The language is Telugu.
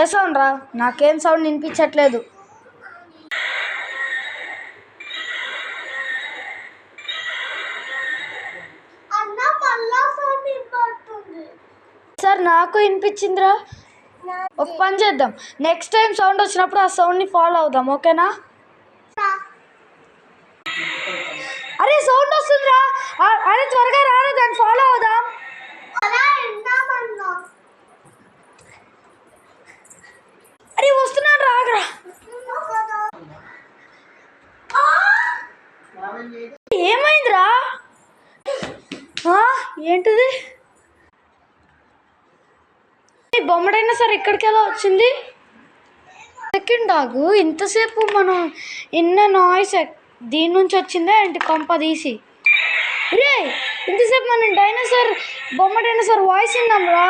ఏ సౌండ్ రా? నాకేం సౌండ్ వినిపించట్లేదు. సార్ నాకు వినిపించిందిరా. ఒక పని చేద్దాం, నెక్స్ట్ టైం సౌండ్ వచ్చినప్పుడు ఆ సౌండ్ని ఫాలో అవుదాం, ఓకేనా? అరే సౌండ్ వస్తుందిరా, అరే త్వరగా రారా, దాన్ని ఫాలో అవుదాం. అరే వస్తున్నాను రాగరా. ఏమైందిరా? ఏంటిది? బొమ్మడైనా సరే ఇక్కడికి ఎలా వచ్చింది? సెకండ్ ఆగు, ఇంతసేపు మనం ఇన్న నాయిస్ దీని నుంచి వచ్చిందా ఏంటి? కొంప తీసి రే, ఇంతసేపు మనం డైనోసార్ బొమ్మ డైనోసార్ వాయిస్ విన్నాం రా.